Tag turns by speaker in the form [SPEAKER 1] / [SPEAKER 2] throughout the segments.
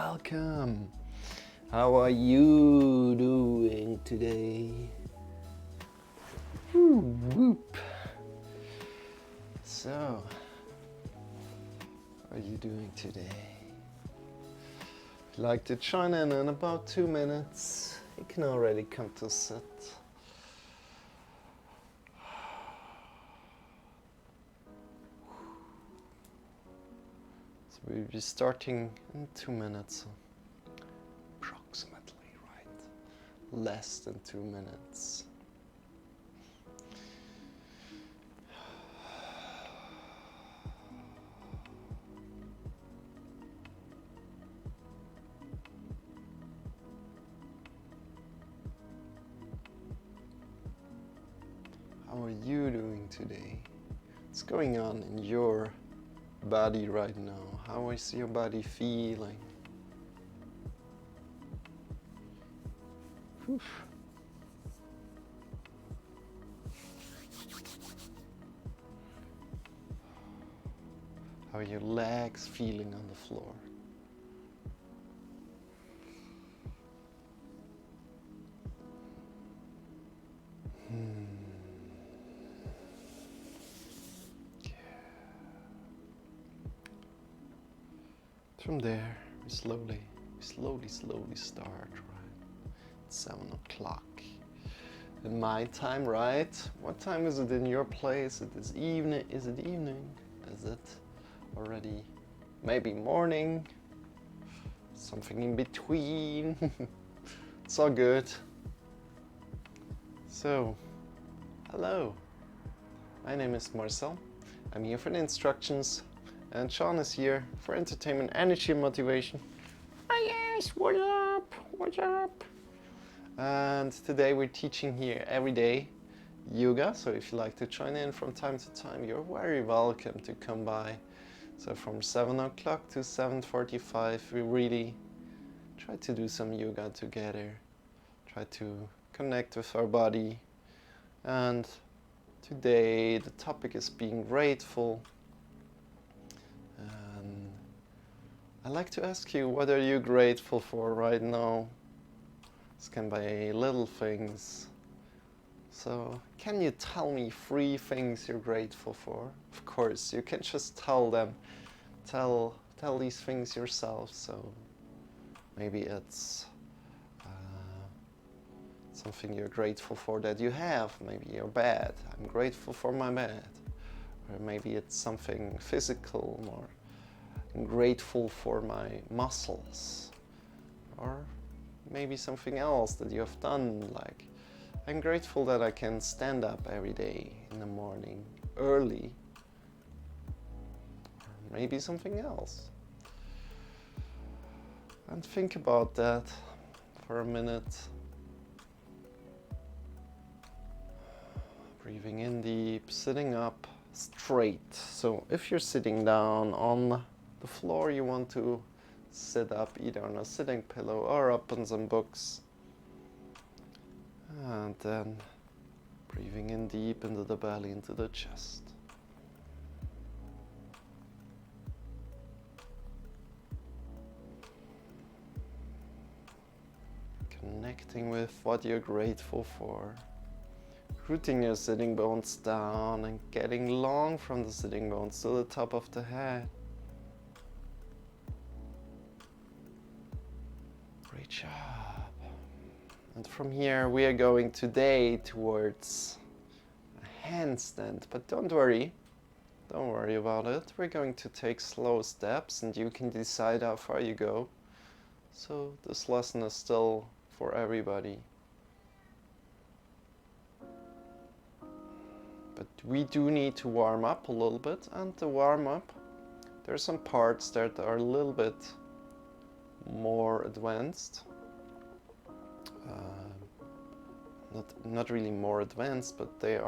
[SPEAKER 1] welcome. How are you doing today? Woo, whoop. So, how are you doing today? If you'd like to join in about 2 minutes, you can already come to sit. So we'll be starting in 2 minutes, approximately, right? Less than 2 minutes. How are you doing today? What's going on in your body right now? How is your body feeling? Whew. How are your legs feeling on the floor? From there, we slowly start, right? It's 7 o'clock. In my time, right? What time is it in your place? It is evening. Is it evening? Is it already maybe morning? Something in between. It's all good. So, hello. My name is Marcel. I'm here for the instructions. And Shawn is here for entertainment, energy, and motivation. Oh yes, what up? What's up? And today we're teaching here every day yoga. So if you like to join in from time to time, you're very welcome to come by. So from 7 o'clock to 7:45, we really try to do some yoga together. Try to connect with our body. And today the topic is being grateful. I'd like to ask you, what are you grateful for right now? This can be little things. So, can you tell me 3 things you're grateful for? Of course, you can just tell them. Tell these things yourself. So, maybe it's something you're grateful for that you have. Maybe your bed. I'm grateful for my bed. Or maybe it's something physical, or I'm grateful for my muscles, or maybe something else that you have done, like I'm grateful that I can stand up every day in the morning early, or maybe something else. And think about that for a minute. Breathing in deep, sitting up straight. So if you're sitting down on the floor, you want to sit up either on a sitting pillow or up on some books. And then breathing in deep into the belly, into the chest. Connecting with what you're grateful for. Rooting your sitting bones down and getting long from the sitting bones to the top of the head. Great job. And from here we are going today towards a handstand, but don't worry about it. We're going to take slow steps and you can decide how far you go. So this lesson is still for everybody. But we do need to warm up a little bit, and to warm up, there are some parts that are a little bit more advanced. Not really more advanced, but they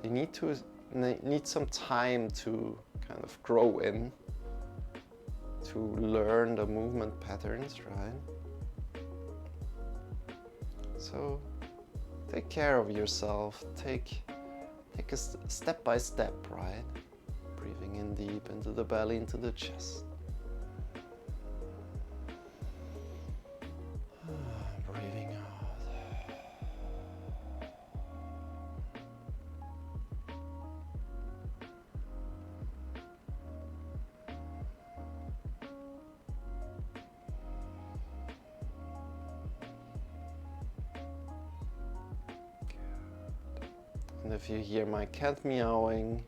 [SPEAKER 1] need some time to kind of grow in, to learn the movement patterns, right? So take care of yourself. Take a step by step, right? Breathing in deep into the belly, into the chest. And if you hear my cat meowing,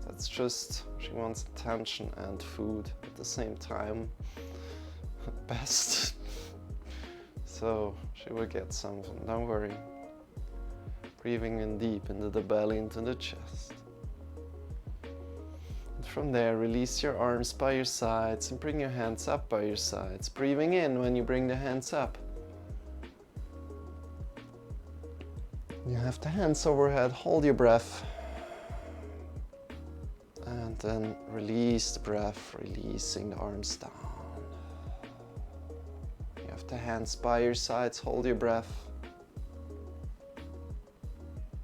[SPEAKER 1] that's just she wants attention and food at the same time, at best. So she will get something, don't worry. Breathing in deep into the belly, into the chest. And from there, release your arms by your sides and bring your hands up by your sides. Breathing in when you bring the hands up. You have the hands overhead, hold your breath. And then release the breath, releasing the arms down. You have the hands by your sides, hold your breath.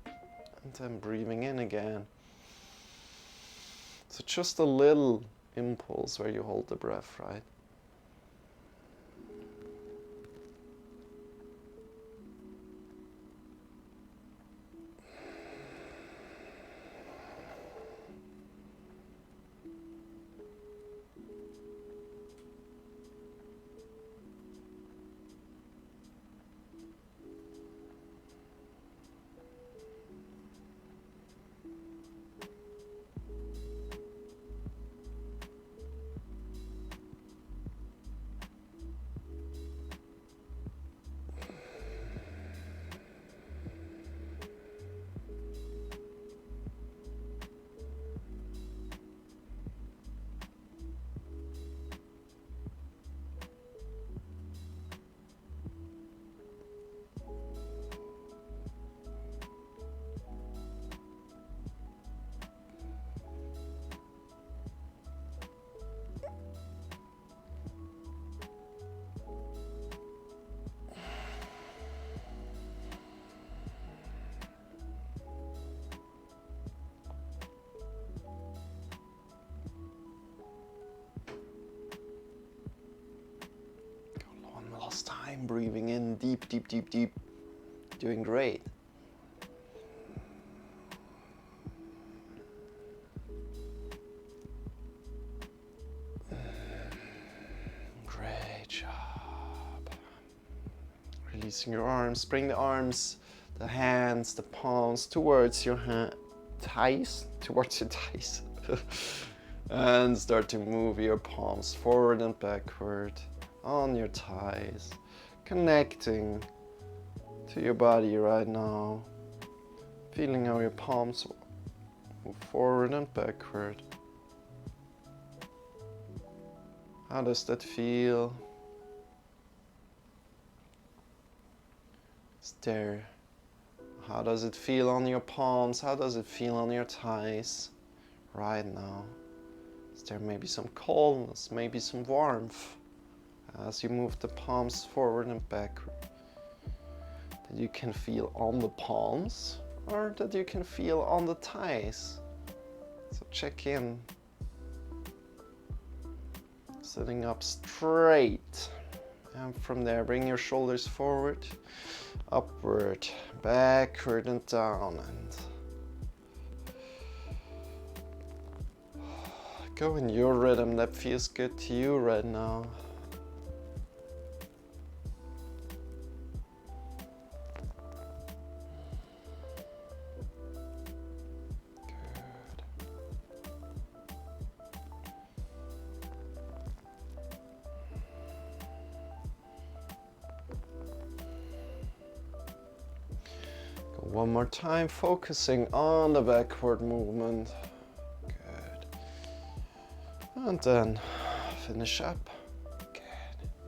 [SPEAKER 1] And then breathing in again. So just a little impulse where you hold the breath, right? Last time, breathing in deep, deep, deep, deep. Doing great. Great job. Releasing your arms. Bring the arms, the hands, the palms towards your thighs. Towards your thighs. And start to move your palms forward and backward on your thighs, connecting to your body right now, feeling how your palms move forward and backward. How does that feel? How does it feel on your palms? How does it feel on your thighs right now? Is there maybe some coldness, maybe some warmth? As you move the palms forward and backward, that you can feel on the palms or that you can feel on the thighs. So check in. Sitting up straight. And from there, bring your shoulders forward, upward, backward and down. And go in your rhythm that feels good to you right now. One more time, focusing on the backward movement. Good. And then finish up. Good.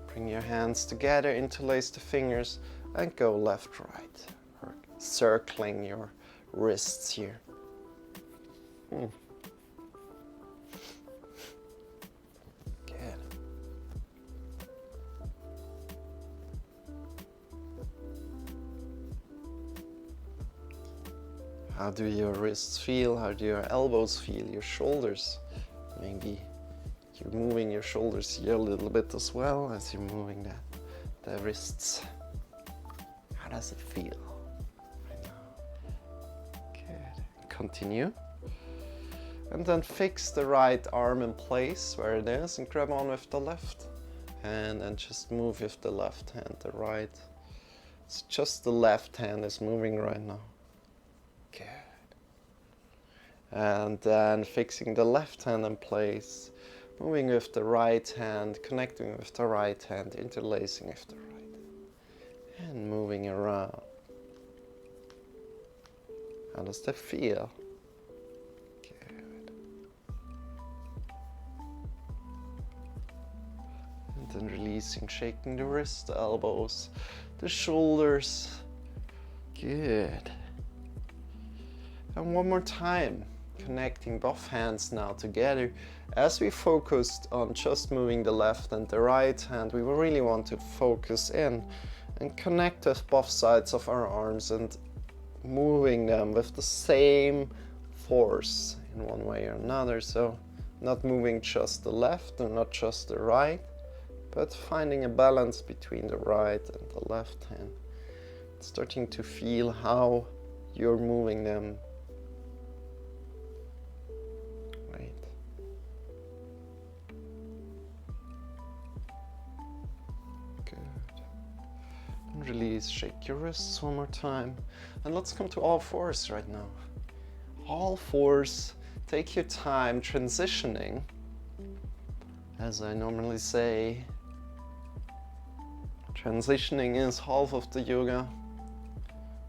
[SPEAKER 1] Bring your hands together, interlace the fingers, and go left, right. Or circling your wrists here. Good. How do your wrists feel? How do your elbows feel? Your shoulders? Maybe you're moving your shoulders here a little bit as well as you're moving the wrists. How does it feel right now? Good. Continue. And then fix the right arm in place where it is and grab on with the left hand and just move with the left hand, the right. It's just the left hand is moving right now. Good. And then fixing the left hand in place, moving with the right hand, connecting with the right hand, interlacing with the right, and moving around. How does that feel? Good. And then releasing, shaking the wrists, the elbows, the shoulders. Good. And one more time, connecting both hands now together. As we focused on just moving the left and the right hand, we really want to focus in and connect with both sides of our arms and moving them with the same force in one way or another. So not moving just the left and not just the right, but finding a balance between the right and the left hand. Starting to feel how you're moving them. Right. Good. And release, shake your wrists one more time. And let's come to all fours right now. All fours, take your time transitioning. As I normally say, transitioning is half of the yoga.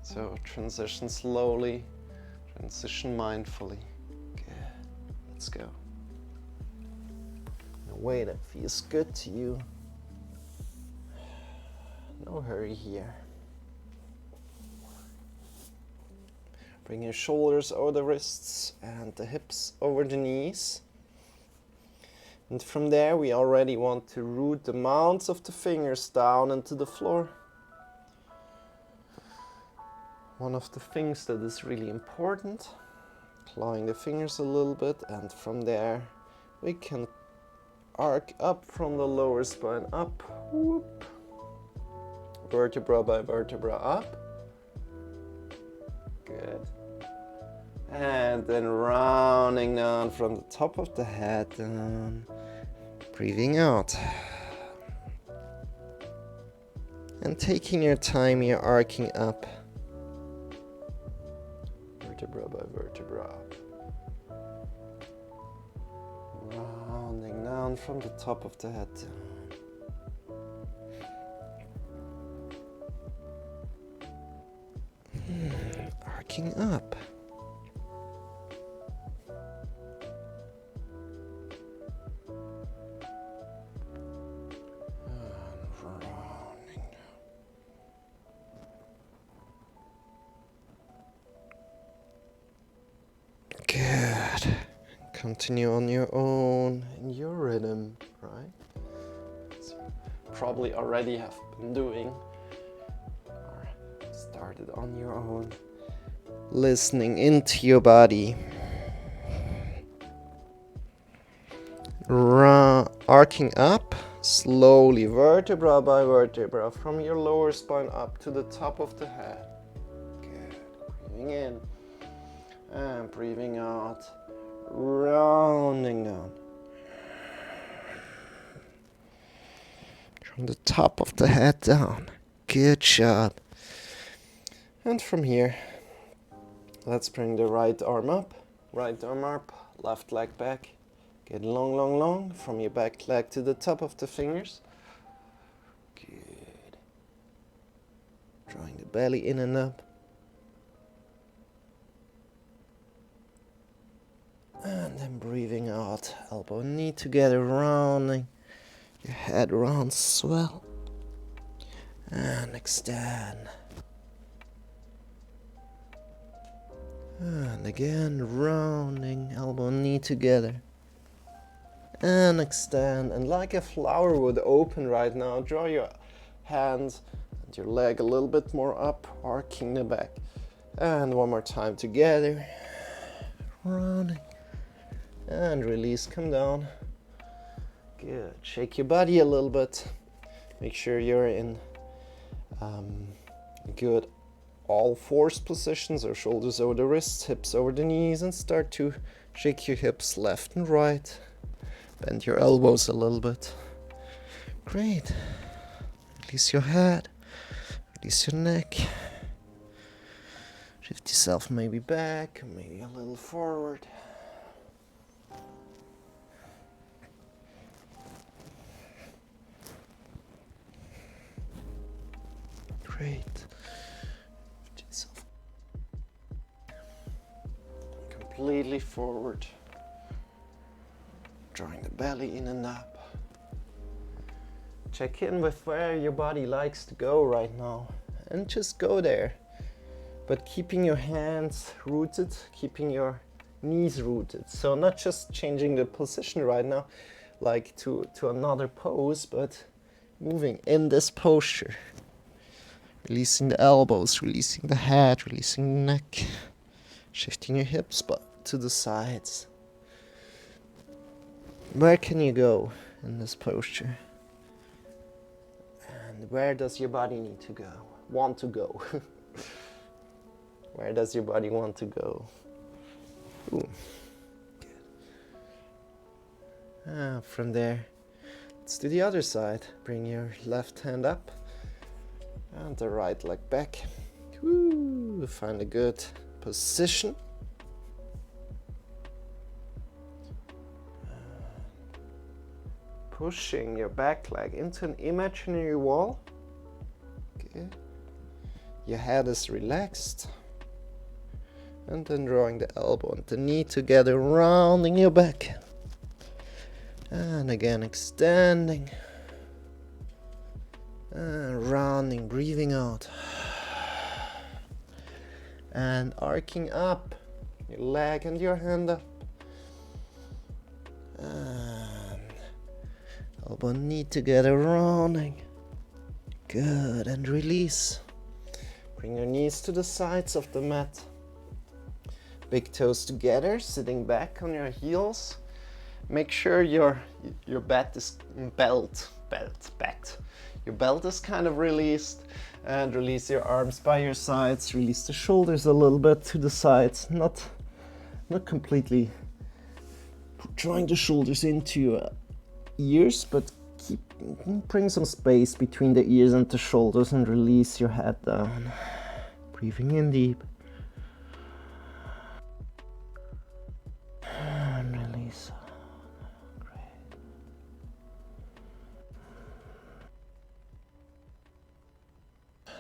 [SPEAKER 1] So transition slowly, transition mindfully. Good. Let's go. In a way that feels good to you. No hurry here. Bring your shoulders over the wrists and the hips over the knees. And from there we already want to root the mounds of the fingers down into the floor. One of the things that is really important, clawing the fingers a little bit, and from there we can arc up from the lower spine up, whoop, vertebra by vertebra up. Good. And then rounding down from the top of the head down, breathing out. And taking your time, you're arcing up. Vertebra by vertebra up. Rounding down from the top of the head down. Arcing up. Good. Continue on your own, in your rhythm, right? So probably already have been doing or started on your own. Listening into your body. Arcing up, slowly, vertebra by vertebra, from your lower spine up to the top of the head. Good. Breathing in. And breathing out, rounding down. From the top of the head down. Good job. And from here, let's bring the right arm up, left leg back. Get long, long, long from your back leg to the top of the fingers. Good. Drawing the belly in and up. And then breathing out, elbow and knee together, rounding your head round, swell. And extend. And again, rounding, elbow and knee together. And extend. And like a flower would open right now, draw your hands and your leg a little bit more up, arcing the back. And one more time together. Rounding. And release, come down. Good. Shake your body a little bit. Make sure you're in good all fours positions, or shoulders over the wrists, hips over the knees, and start to shake your hips left and right. Bend your elbows a little bit. Great. Release your head. Release your neck. Shift yourself maybe back, maybe a little forward. Great. Shift yourself completely forward. Drawing the belly in and up. Check in with where your body likes to go right now and just go there. But keeping your hands rooted, keeping your knees rooted. So not just changing the position right now, like to another pose, but moving in this posture. Releasing the elbows, releasing the head, releasing the neck. Shifting your hips to the sides. Where can you go in this posture? And where does your body need to go? Want to go? Where does your body want to go? Ooh. Good. From there, let's do the other side. Bring your left hand up and the right leg back. Woo. Find a good position. Pushing your back leg into an imaginary wall. Good. Your head is relaxed. And then drawing the elbow and the knee together, rounding your back. And again, extending. And rounding, breathing out. And arcing up. Your leg and your hand up. And elbow and knee together, rounding. Good, and release. Bring your knees to the sides of the mat. Big toes together, sitting back on your heels. Make sure your belt is Your belt is kind of released, and release your arms by your sides. Release the shoulders a little bit to the sides, not completely drawing the shoulders into your ears, but bring some space between the ears and the shoulders, and release your head down. Breathing in deep. And release. Great.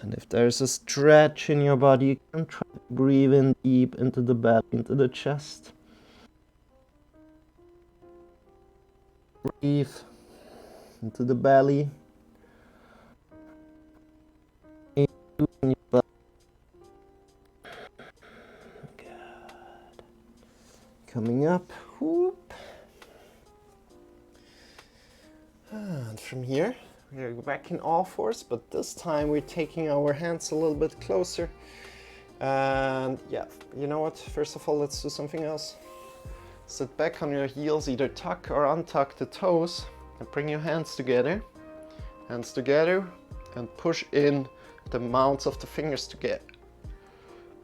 [SPEAKER 1] And if there's a stretch in your body, you can try to breathe in deep into the belly, into the chest. Breathe into the belly. Coming up, whoop. And from here, we're back in all fours, but this time we're taking our hands a little bit closer. And yeah, you know what? First of all, let's do something else. Sit back on your heels, either tuck or untuck the toes, and bring your hands together, and push in the mounts of the fingers together.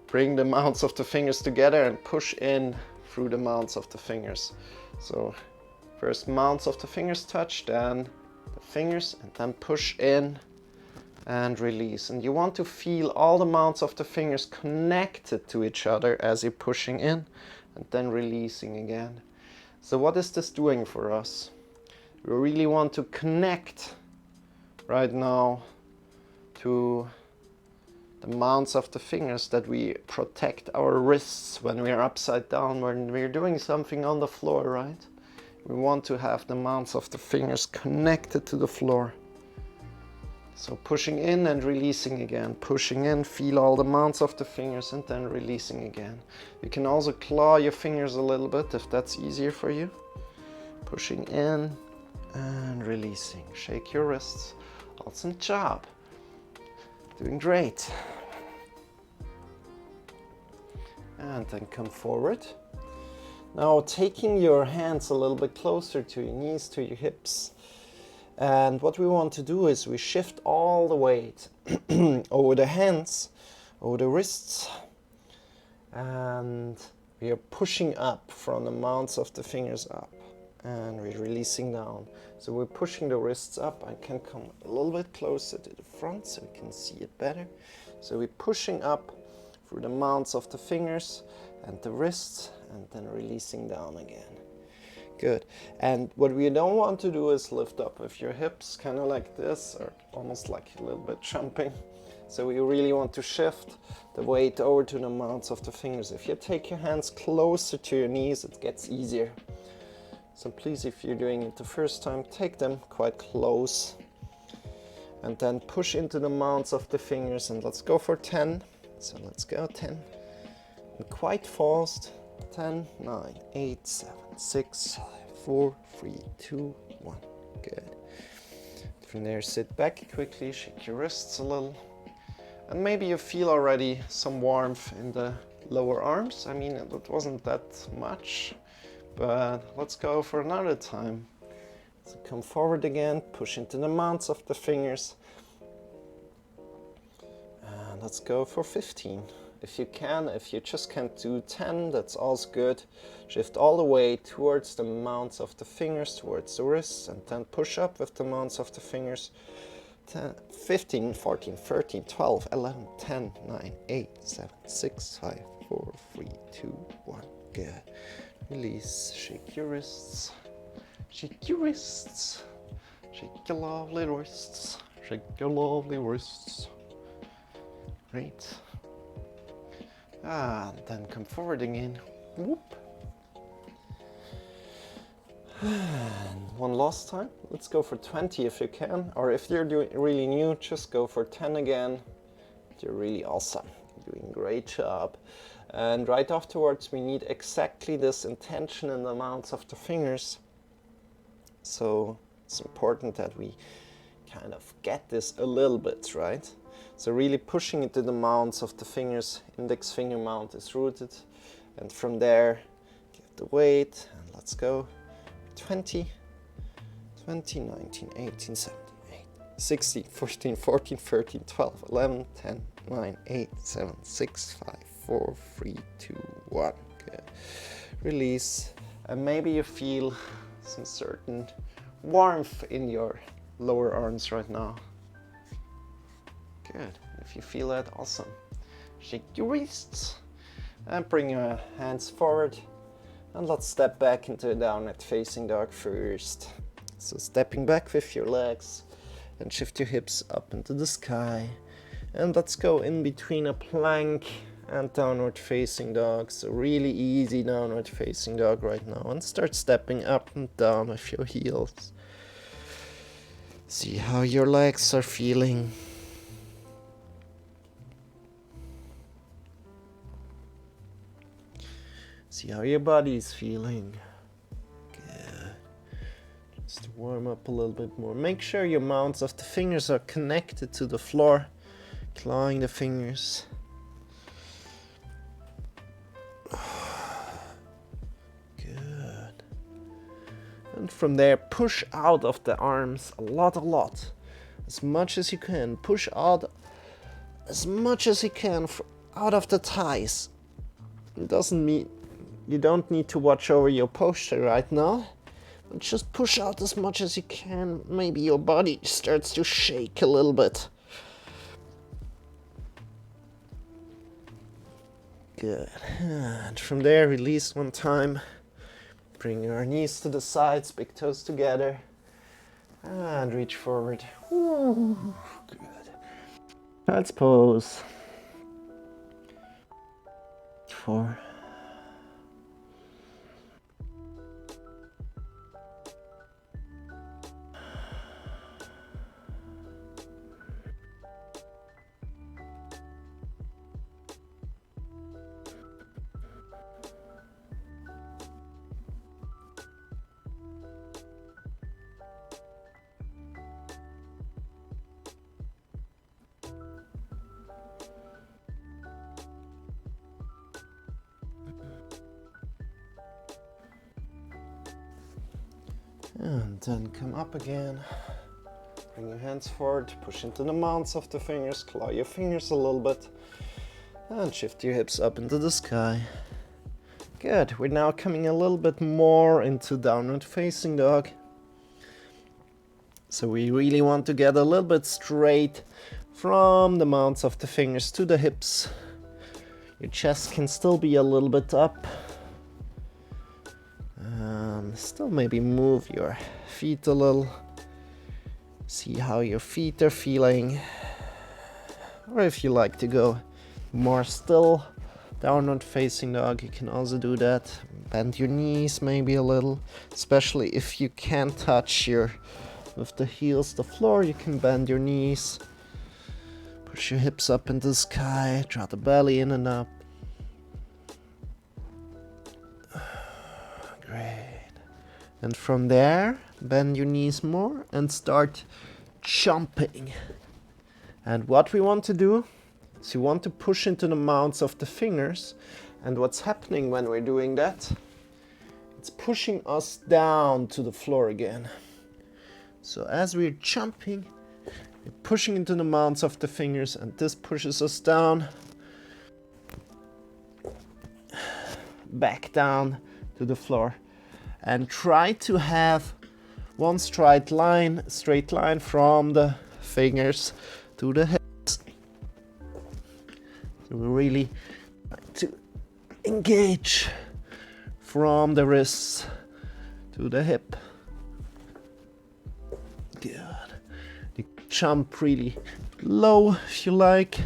[SPEAKER 1] Bring the mounts of the fingers together and push in through the mounts of the fingers. So first mounts of the fingers touch, then the fingers, and then push in and release. And you want to feel all the mounts of the fingers connected to each other as you're pushing in and then releasing again. So what is this doing for us? We really want to connect right now to the mounts of the fingers, that we protect our wrists when we are upside down, when we're doing something on the floor, right? We want to have the mounts of the fingers connected to the floor. So pushing in and releasing again, pushing in, feel all the mounts of the fingers, and then releasing again. You can also claw your fingers a little bit if that's easier for you. Pushing in and releasing. Shake your wrists. Awesome job. Doing great. And then come forward. Now taking your hands a little bit closer to your knees, to your hips. And what we want to do is we shift all the weight over the hands, over the wrists. And we are pushing up from the mounts of the fingers up. And we're releasing down. So we're pushing the wrists up. I can come a little bit closer to the front so we can see it better. So we're pushing up through the mounts of the fingers and the wrists, and then releasing down again. Good. And what we don't want to do is lift up with your hips, kind of like this, or almost like a little bit jumping. So we really want to shift the weight over to the mounts of the fingers. If you take your hands closer to your knees, it gets easier. So please, if you're doing it the first time, take them quite close. And then push into the mounts of the fingers, and let's go for 10. So let's go 10. And quite fast. 10, 9, 8, 7, 6, 5, 4, 3, 2, 1. Good. From there, sit back quickly, shake your wrists a little. And maybe you feel already some warmth in the lower arms. I mean, it wasn't that much, but let's go for another time. So come forward again, push into the mounts of the fingers. And let's go for 15. If you can, if you just can't do 10, that's also good. Shift all the way towards the mounts of the fingers, towards the wrists, and then push up with the mounts of the fingers. 10, 15, 14, 13, 12, 11, 10, 9, 8, 7, 6, 5, 4, 3, 2, 1. Good. Release, shake your wrists. Shake your wrists. Shake your lovely wrists. Shake your lovely wrists. Great. And then come forward again. Whoop. And one last time. Let's go for 20 if you can. Or if you're doing really new, just go for 10 again. You're really awesome. You're doing a great job. And right afterwards, we need exactly this intention in the mounts of the fingers. So it's important that we kind of get this a little bit, right? So really pushing into the mounts of the fingers. Index finger mount is rooted. And from there, give the weight. And let's go. 20, 19, 18, 17, 16, 14, 14, 13, 12, 11, 10, 9, 8, 7, 6, 5, 4, 3, 2, 1. Good. Release. And maybe you feel some certain warmth in your lower arms right now. Good. If you feel that, awesome. Shake your wrists and bring your hands forward. And let's step back into a downward facing dog first. So stepping back with your legs and shift your hips up into the sky. And let's go in between a plank and downward facing dog. So really easy downward facing dog right now. And start stepping up and down with your heels. See how your legs are feeling. See how your body is feeling. Good. Just to warm up a little bit more. Make sure your mounts of the fingers are connected to the floor. Clawing the fingers. Good. And from there, push out of the arms a lot. As much as you can. Push out as much as you can out of the thighs. It doesn't mean you don't need to watch over your posture right now, but just push out as much as you can. Maybe your body starts to shake a little bit. Good. And from there, release one time. Bring your knees to the sides, big toes together. And reach forward. Ooh, good. Child's pose. 4. And then come up again. Bring your hands forward, push into the mounts of the fingers, claw your fingers a little bit, and shift your hips up into the sky. Good. We're now coming a little bit more into downward facing dog. So we really want to get a little bit straight from the mounts of the fingers to the hips. Your chest can still be a little bit up. Still maybe move your feet a little. See how your feet are feeling. Or if you like to go more still, downward facing dog, you can also do that. Bend your knees maybe a little, especially if you can't touch with the heels the floor, you can bend your knees. Push your hips up into the sky, draw the belly in and up. Great. And from there, bend your knees more and start jumping. And what we want to do is you want to push into the mounts of the fingers. And what's happening when we're doing that, it's pushing us down to the floor again. So as we're jumping, we're pushing into the mounts of the fingers, and this pushes us down, back down to the floor. And try to have one straight line from the fingers to the hips. So we really try to engage from the wrists to the hip. Good. You jump really low if you like.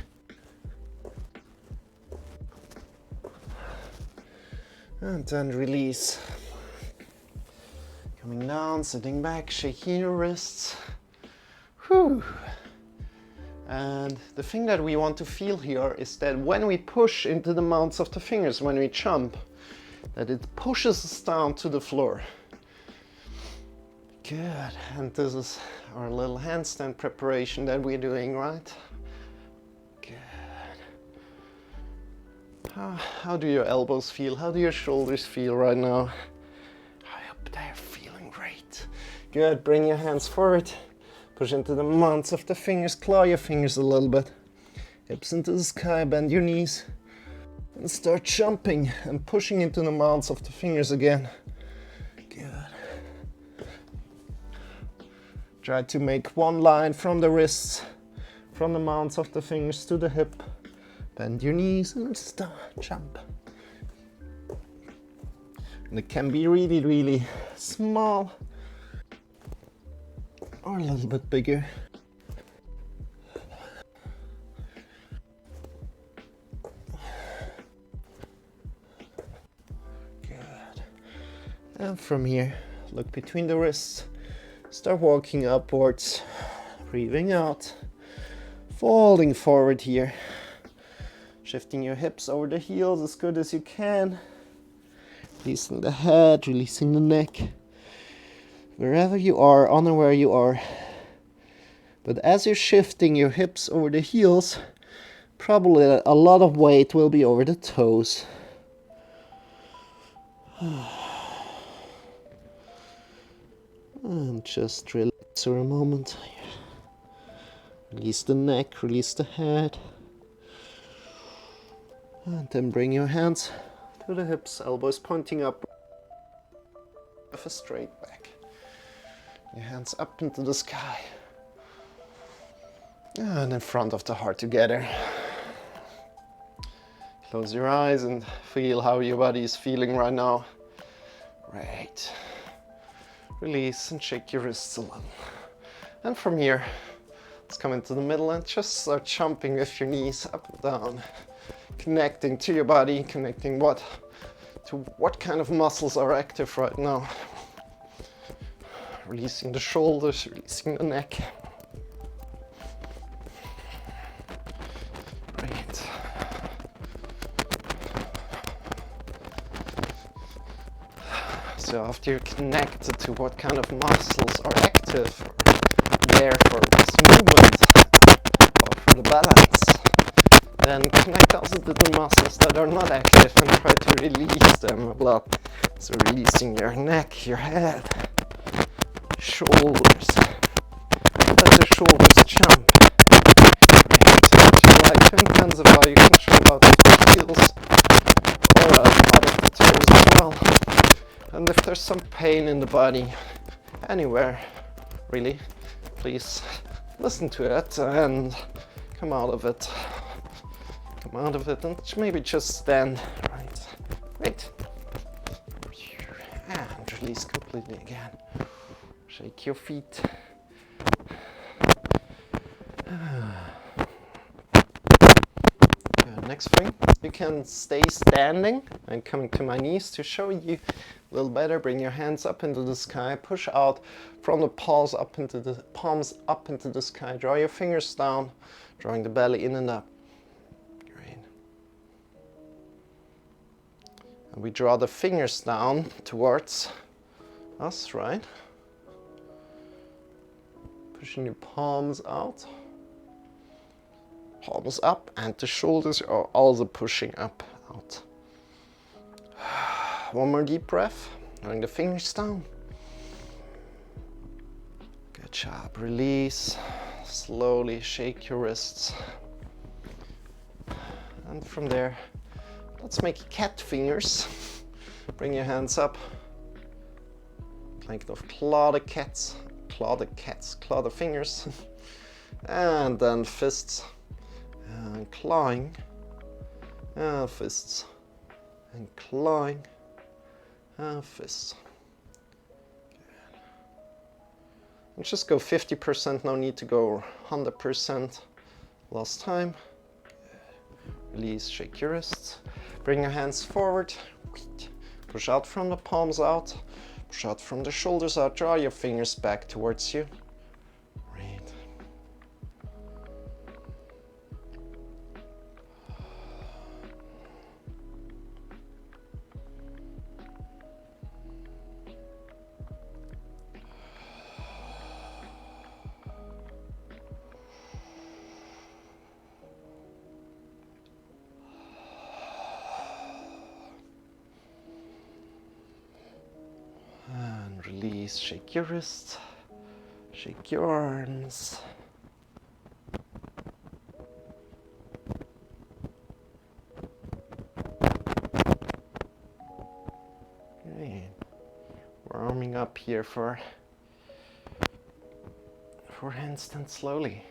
[SPEAKER 1] And then release. Coming down, sitting back, shaking your wrists. Whew. And the thing that we want to feel here is that when we push into the mounts of the fingers, when we jump, that it pushes us down to the floor. Good. And this is our little handstand preparation that we're doing, right? Good. How do your elbows feel? How do your shoulders feel right now? I hope they're feeling great. Good. Bring your hands forward. Push into the mounts of the fingers. Claw your fingers a little bit. Hips into the sky. Bend your knees. And start jumping and pushing into the mounts of the fingers again. Good. Try to make one line from the wrists, from the mounts of the fingers to the hip. Bend your knees and start, jump. And it can be really, really small or a little bit bigger. Good. And from here, look between the wrists. Start walking upwards, breathing out, folding forward here. Shifting your hips over the heels as good as you can. Releasing the head, releasing the neck. Wherever you are, honor where you are. But as you're shifting your hips over the heels, probably a lot of weight will be over the toes. And just relax for a moment. Release the neck, release the head. And then bring your hands to the hips, elbows pointing up with a straight back. Your hands up into the sky. And in front of the heart together. Close your eyes and feel how your body is feeling right now. Right. Release and shake your wrists a little. And from here, let's come into the middle and just start jumping with your knees up and down. Connecting to your body, connecting to what kind of muscles are active right now. Releasing the shoulders, releasing the neck. Great. So after you're connected to what kind of muscles are active, or there for this movement, or for the balance, then connect also to the muscles that are not active and try to release them a lot. So releasing your neck, your head, shoulders. Let the shoulders jump. Right. If you like to intensify, you can jump out of the heels or out of the toes as well. And if there's some pain in the body, anywhere, really, please listen to it and come out of it. Come out of it and maybe just stand. Right. Right. And release completely again. Shake your feet. Next thing, you can stay standing. I'm coming to my knees to show you a little better. Bring your hands up into the sky. Push out from the palms up into the sky. Draw your fingers down, drawing the belly in and up. Great. And we draw the fingers down towards us, right? Pushing your palms out. Palms up, and the shoulders are also pushing up, out. One more deep breath, bring the fingers down. Good job, release. Slowly shake your wrists. And from there, let's make cat fingers. Bring your hands up. Kind of claw the fingers. And then fists. And clawing, fists, and clawing, fists. Good. And just go 50%, no need to go 100%. Last time. Good. Release, shake your wrists. Bring your hands forward. Push out from the palms out. Push out from the shoulders out. Draw your fingers back towards you. Release, shake your wrists, shake your arms. Great. Warming up here for handstand slowly.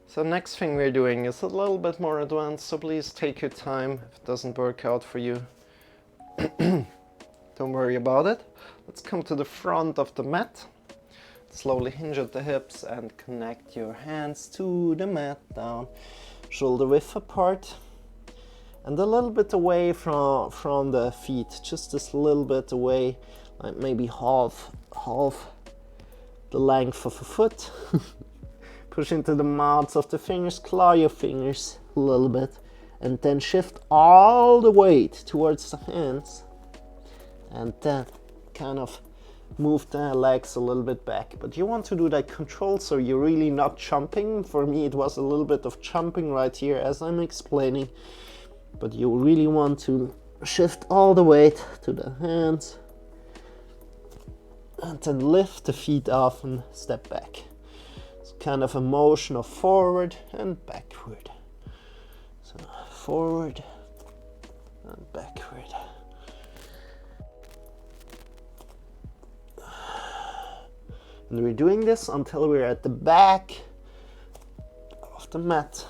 [SPEAKER 1] So next thing we're doing is a little bit more advanced, so please take your time. If it doesn't work out for you, don't worry about it. Let's come to the front of the mat. Slowly hinge at the hips and connect your hands to the mat down, shoulder width apart, and a little bit away from the feet, just this little bit away, like maybe half the length of a foot. Push into the mouths of the fingers, claw your fingers a little bit, and then shift all the weight towards the hands, and then kind of move the legs a little bit back. But you want to do that controlled, so you're really not jumping. For me, it was a little bit of jumping right here as I'm explaining, but you really want to shift all the weight to the hands, and then lift the feet off and step back. It's kind of a motion of forward and backward. So forward and backward. And we're doing this until we're at the back of the mat.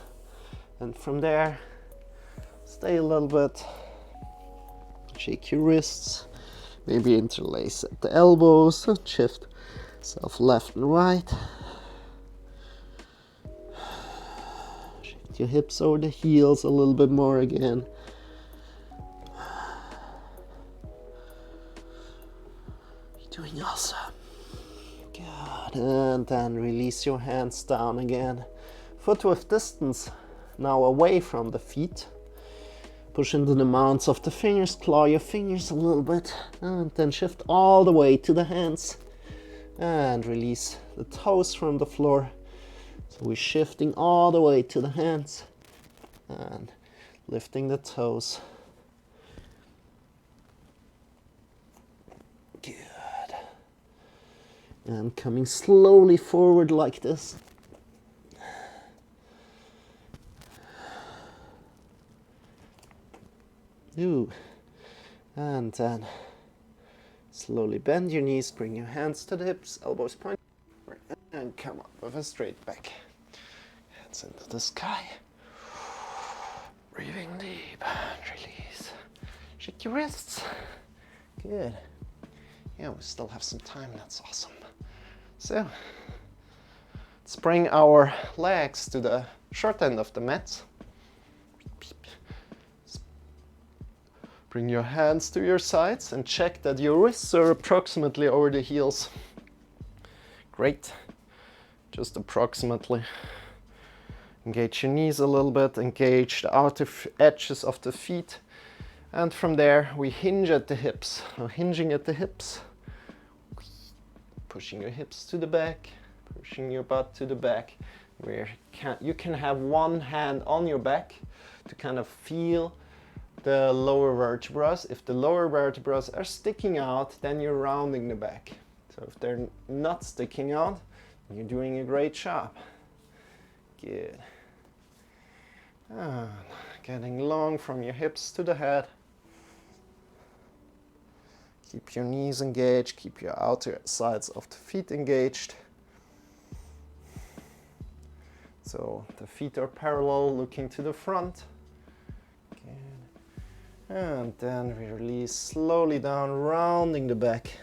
[SPEAKER 1] And from there, stay a little bit. Shake your wrists. Maybe interlace at the elbows. Shift yourself left and right. Shift your hips over the heels a little bit more again. You're doing awesome. Good. And then release your hands down again. Foot width distance now away from the feet. Push into the mounts of the fingers, claw your fingers a little bit, and then shift all the way to the hands. And release the toes from the floor. So we're shifting all the way to the hands and lifting the toes. Good. And coming slowly forward like this. And then slowly bend your knees, bring your hands to the hips, elbows point, and come up with a straight back. Hands into the sky. Breathing deep and release. Shake your wrists. Good. Yeah, we still have some time, that's awesome. So, let's bring our legs to the short end of the mat. Bring your hands to your sides and check that your wrists are approximately over the heels. Great. Just approximately. Engage your knees a little bit, engage the outer edges of the feet. And from there, we hinge at the hips. Now, hinging at the hips, pushing your hips to the back, pushing your butt to the back. You can have one hand on your back to kind of feel the lower vertebrae. If the lower vertebrae are sticking out, then you're rounding the back. So if they're not sticking out, you're doing a great job. Good. And getting long from your hips to the head. Keep your knees engaged, keep your outer sides of the feet engaged. So the feet are parallel, looking to the front. Good. And then we release slowly down, rounding the back.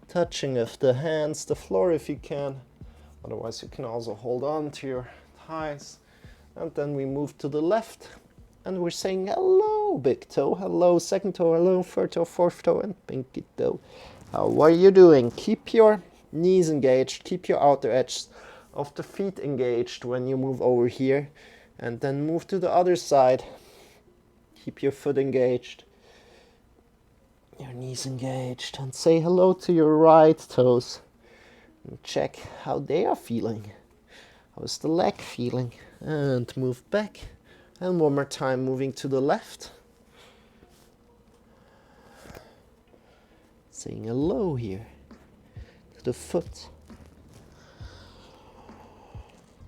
[SPEAKER 1] Touching with the hands the floor if you can. Otherwise you can also hold on to your thighs. And then we move to the left. And we're saying hello, big toe, hello, second toe, hello, third toe, fourth toe, and pinky toe. How are you doing? Keep your knees engaged, keep your outer edges of the feet engaged when you move over here. And then move to the other side. Keep your foot engaged, your knees engaged, and say hello to your right toes. And check how they are feeling. How's the leg feeling? And move back. And one more time, moving to the left. Saying hello here to the foot.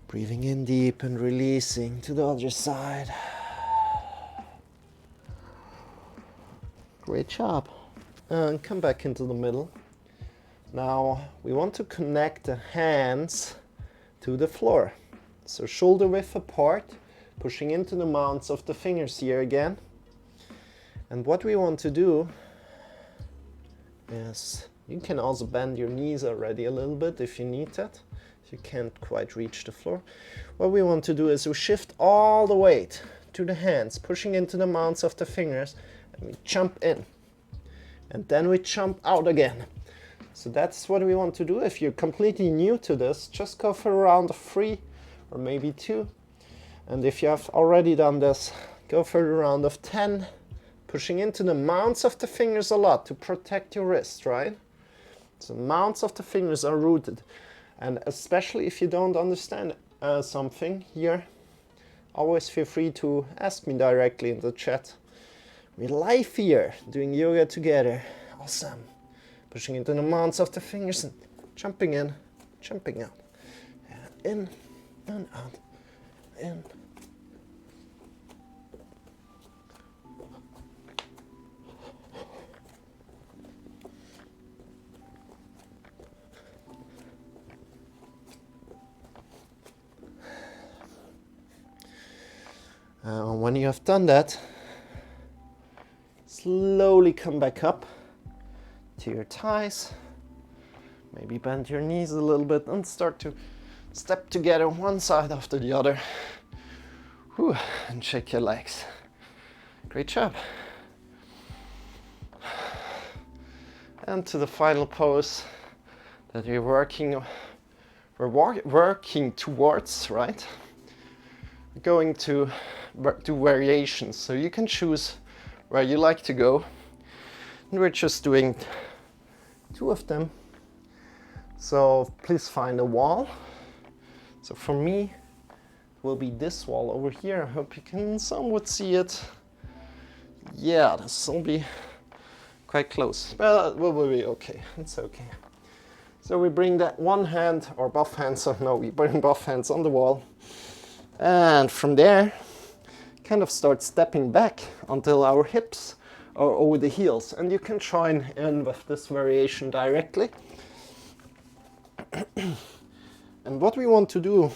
[SPEAKER 1] Breathing in deep and releasing to the other side. Great job. And come back into the middle. Now we want to connect the hands to the floor. So shoulder width apart. Pushing into the mounts of the fingers here again. And what we want to do is, you can also bend your knees already a little bit if you need that, if you can't quite reach the floor. What we want to do is we shift all the weight to the hands, pushing into the mounts of the fingers, and we jump in. And then we jump out again. So that's what we want to do. If you're completely new to this, just go for a round of 3 or maybe 2. And if you have already done this, go for a round of 10, pushing into the mounts of the fingers a lot to protect your wrist, right? So mounts of the fingers are rooted. And especially if you don't understand something here, always feel free to ask me directly in the chat. We're live here, doing yoga together. Awesome. Pushing into the mounts of the fingers and jumping in, jumping out. In and out. In. When you have done that, slowly come back up to your thighs. Maybe bend your knees a little bit and start to step together one side after the other. Whew, and shake your legs. Great job. And to the final pose that we're working towards, right? We're going to do variations, so you can choose where you like to go. And we're just doing 2 of them. So please find a wall. So for me, it will be this wall over here. I hope you can somewhat see it. Yeah, this will be quite close, but it will be okay. It's okay. So we bring that one hand, or both hands, we bring both hands on the wall. And from there, kind of start stepping back until our hips are over the heels. And you can join in with this variation directly. And what we want to do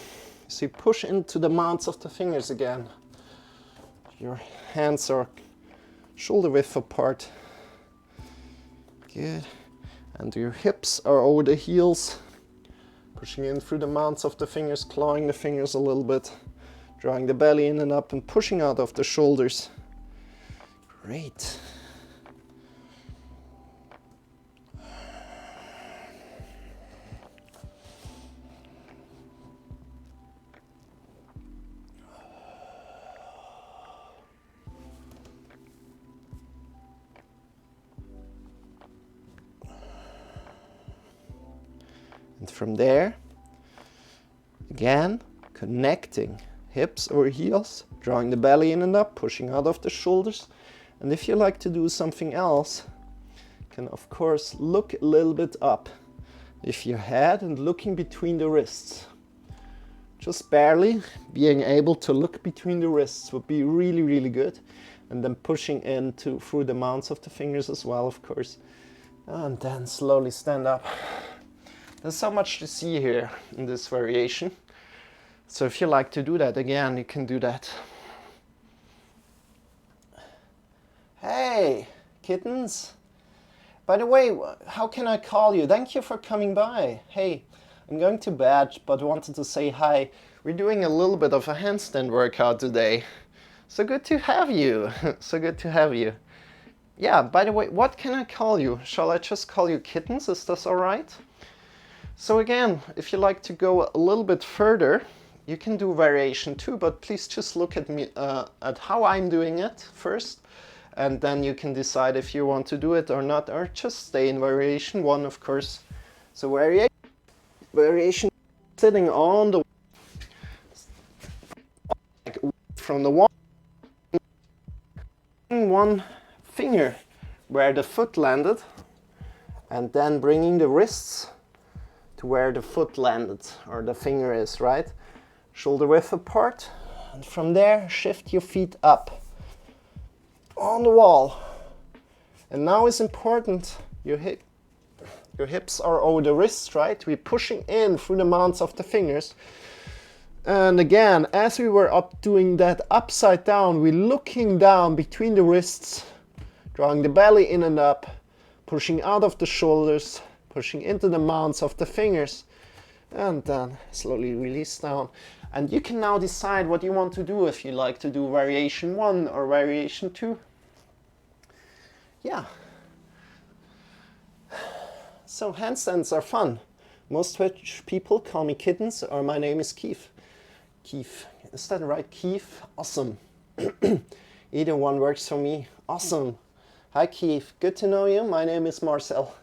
[SPEAKER 1] is we push into the mounts of the fingers again. Your hands are shoulder width apart. Good. And your hips are over the heels. Pushing in through the mounts of the fingers, clawing the fingers a little bit. Drawing the belly in and up and pushing out of the shoulders. Great. And from there, again, connecting hips or heels, drawing the belly in and up, pushing out of the shoulders. And if you like to do something else, you can of course look a little bit up with your head and looking between the wrists. Just barely being able to look between the wrists would be really, really good. And then pushing into through the mounts of the fingers as well, of course. And then slowly stand up. There's so much to see here in this variation. So if you like to do that again, you can do that. Hey, kittens. By the way, how can I call you? Thank you for coming by. Hey, I'm going to bed, but wanted to say hi. We're doing a little bit of a handstand workout today. So good to have you. So good to have you. Yeah, by the way, what can I call you? Shall I just call you kittens? Is this all right? So again, if you like to go a little bit further, you can do variation 2, but please just look at me at how I'm doing it first, and then you can decide if you want to do it or not, or just stay in variation 1, of course. So variation sitting on the from the one finger where the foot landed, and then bringing the wrists to where the foot landed, or the finger is, right? Shoulder width apart, and from there, shift your feet up on the wall. And now it's important, your hips are over the wrists, right? We're pushing in through the mounts of the fingers. And again, as we were doing that upside down, we're looking down between the wrists, drawing the belly in and up, pushing out of the shoulders, pushing into the mounts of the fingers, and then slowly release down. And you can now decide what you want to do, if you like to do variation 1 or variation 2. Yeah. So handstands are fun. Most Twitch people call me kittens, or my name is Keith. Keith, is that right? Keith? Awesome. Either one works for me. Awesome. Hi Keith, good to know you. My name is Marcel.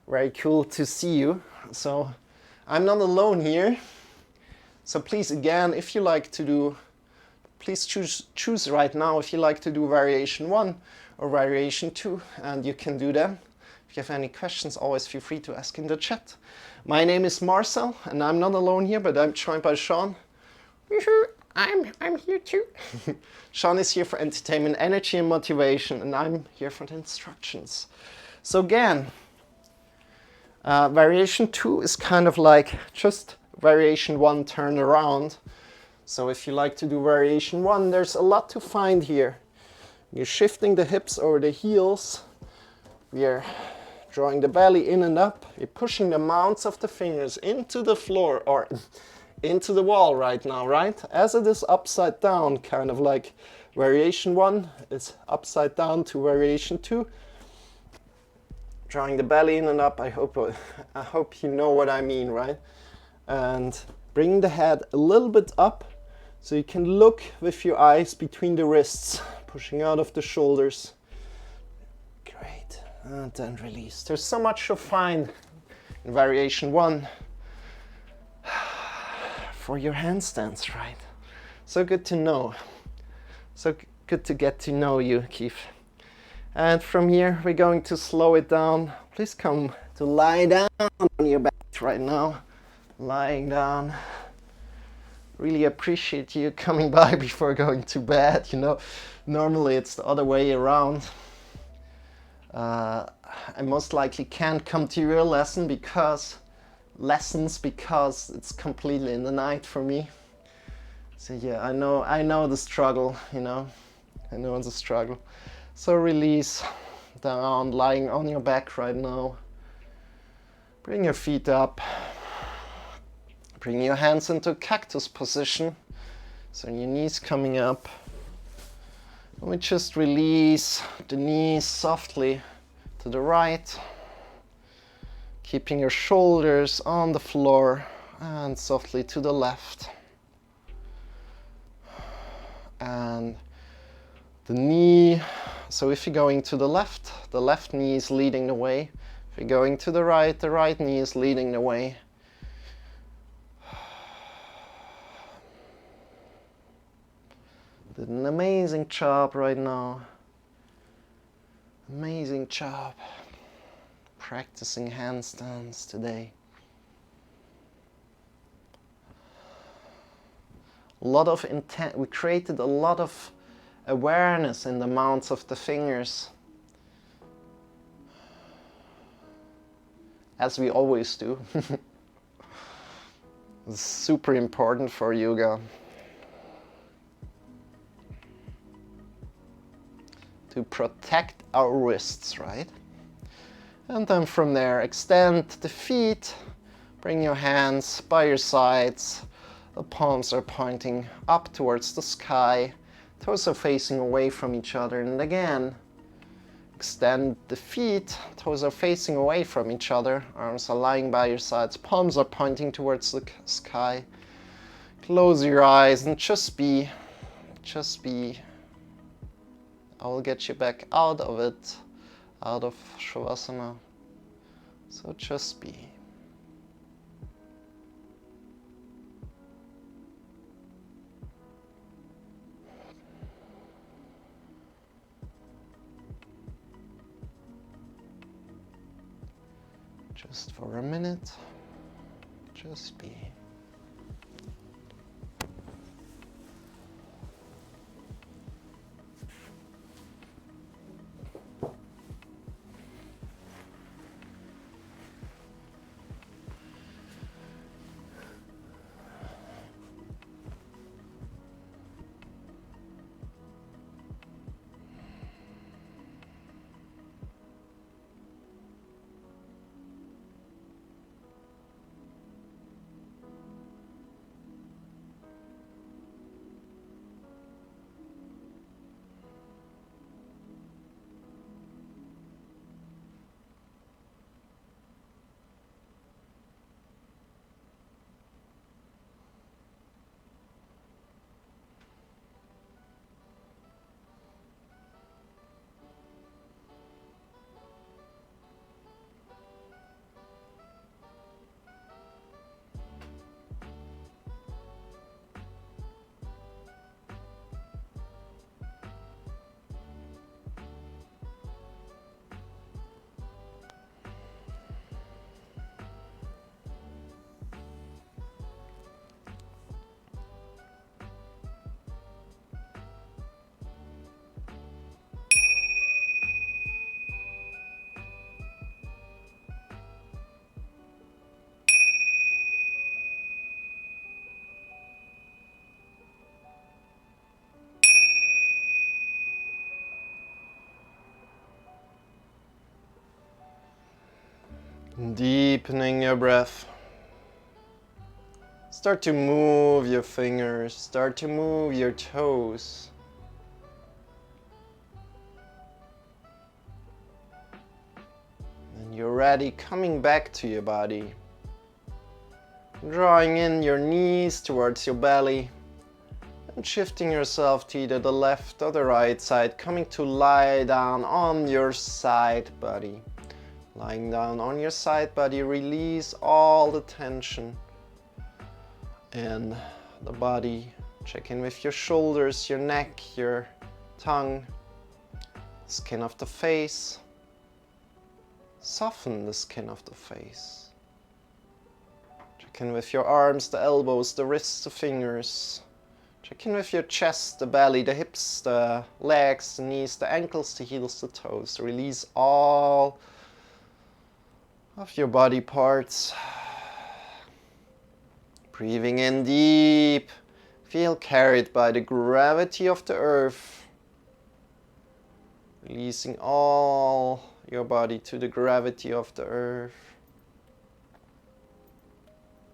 [SPEAKER 1] Very cool to see you. So I'm not alone here. So please, again, if you like to do, please choose right now if you like to do variation 1 or variation 2, and you can do them. If you have any questions, always feel free to ask in the chat. My name is Marcel, and I'm not alone here, but I'm joined by Shawn. I'm here too. Shawn is here for entertainment, energy, and motivation, and I'm here for the instructions. So again, variation 2 is kind of like just variation 1 turned around. So if you like to do variation 1, there's a lot to find here. You're shifting the hips over the heels. We are drawing the belly in and up. You're pushing the mounts of the fingers into the floor or into the wall right now, right? As it is upside down, kind of like variation 1 is upside down to variation 2. Drawing the belly in and up. I hope you know what I mean, right? And bring the head a little bit up so you can look with your eyes between the wrists, pushing out of the shoulders. Great. And then release. There's so much to find in variation 1 for your handstands, right? So good to know. So good to get to know you, Keith. And from here, we're going to slow it down. Please come to lie down on your back right now. Lying down. Really appreciate you coming by before going to bed, you know. Normally it's the other way around. I most likely can't come to your lessons because it's completely in the night for me. So yeah, I know the struggle, you know. I know it's a struggle. So release down, lying on your back right now. Bring your feet up. Bring your hands into cactus position. So your knees coming up. And we just release the knees softly to the right. Keeping your shoulders on the floor and softly to the left. And the knee, so if you're going to the left knee is leading the way. If you're going to the right knee is leading the way. Did an amazing job right now. Amazing job. Practicing handstands today. A lot of intent, we created a lot of awareness in the mounts of the fingers. As we always do. It's super important for yoga. To protect our wrists, right? And then from there, extend the feet. Bring your hands by your sides. The palms are pointing up towards the sky. Toes are facing away from each other. And again, extend the feet. Toes are facing away from each other. Arms are lying by your sides. Palms are pointing towards the sky. Close your eyes and just be. I will get you back out of it, out of Shavasana. So just be. Just for a minute, just be. Deepening your breath. Start to move your fingers, start to move your toes. And you're ready, coming back to your body. Drawing in your knees towards your belly. And shifting yourself to either the left or the right side, coming to lie down on your side body. Lying down on your side body, release all the tension in the body. Check in with your shoulders, your neck, your tongue, skin of the face. Soften the skin of the face. Check in with your arms, the elbows, the wrists, the fingers. Check in with your chest, the belly, the hips, the legs, the knees, the ankles, the heels, the toes. Release all of your body parts. Breathing in deep. Feel carried by the gravity of the earth. Releasing all your body to the gravity of the earth.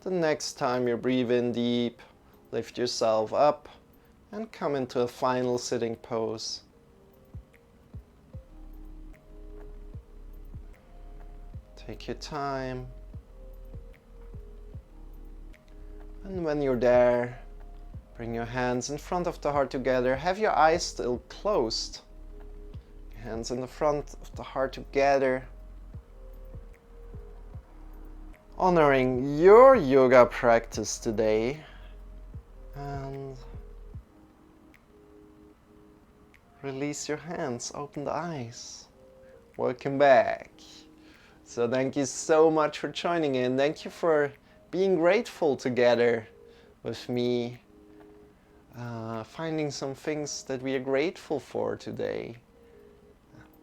[SPEAKER 1] The next time you breathe in deep, lift yourself up and come into a final sitting pose. Take your time. And when you're there, bring your hands in front of the heart together. Have your eyes still closed. Hands in the front of the heart together. Honoring your yoga practice today. And release your hands, open the eyes. Welcome back. So thank you so much for joining in. Thank you for being grateful together with me. Finding some things that we are grateful for today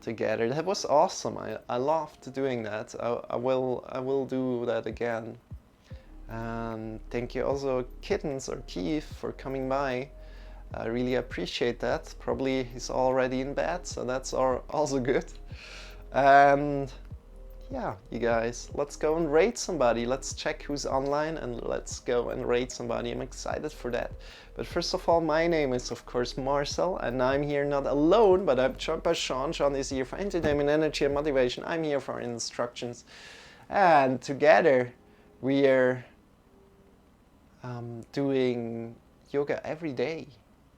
[SPEAKER 1] together. That was awesome. I loved doing that. I will do that again. And thank you also Kittens or Keith for coming by. I really appreciate that. Probably he's already in bed, so that's also good. And yeah, you guys, let's go and rate somebody. Let's check who's online and let's go and rate somebody. I'm excited for that. But first of all, my name is of course Marcel, and I'm here not alone, but I'm joined by Shawn. Shawn is here for entertainment, energy and motivation. I'm here for instructions. And together we are doing yoga every day.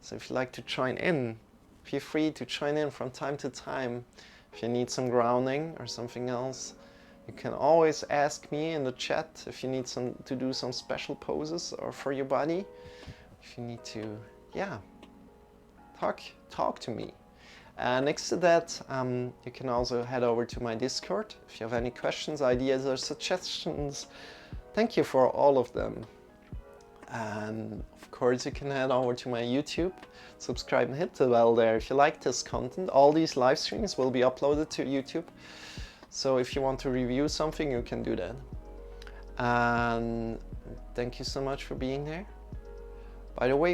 [SPEAKER 1] So if you'd like to join in, feel free to join in from time to time. If you need some grounding or something else, you can always ask me in the chat if you need to do some special poses or for your body. If you need to, yeah, talk to me. Next to that, you can also head over to my Discord if you have any questions, ideas or suggestions. Thank you for all of them. And of course you can head over to my YouTube, subscribe and hit the bell there if you like this content. All these live streams will be uploaded to YouTube, so if you want to review something you can do that. And thank you so much for being there. By the way,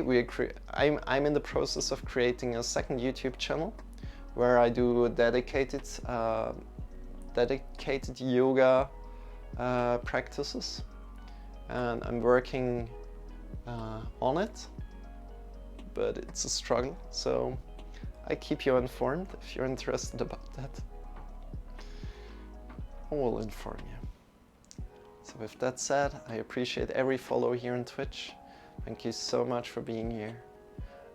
[SPEAKER 1] I'm in the process of creating a second YouTube channel where I do dedicated yoga practices, and I'm working on it, but it's a struggle, so I keep you informed. If you're interested about that, I will inform you. So with that said, I appreciate every follow here on Twitch. Thank you so much for being here,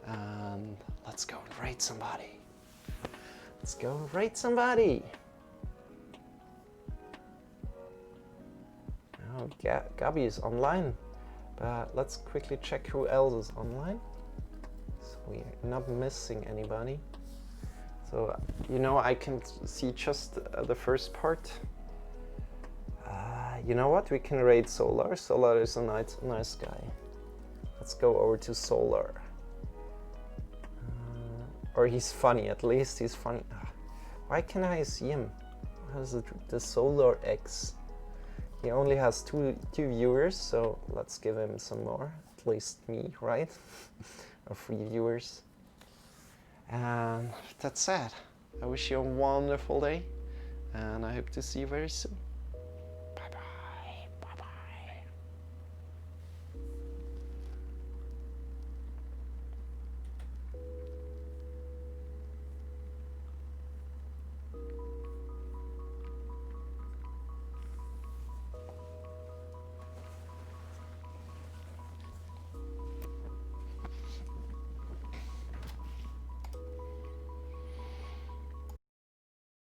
[SPEAKER 1] and let's go and rate somebody. Let's go and rate somebody. Oh, Gabby is online. But let's quickly check who else is online, so we're not missing anybody. So, you know, I can see just the first part. You know what? We can rate Solar. Solar is a nice guy. Let's go over to Solar. Or he's funny, at least he's funny. Why can't I see him? How's it, the Solar X? He only has two viewers, so let's give him some more. At least me, right? Or 3 viewers. And that's it. I wish you a wonderful day, and I hope to see you very soon.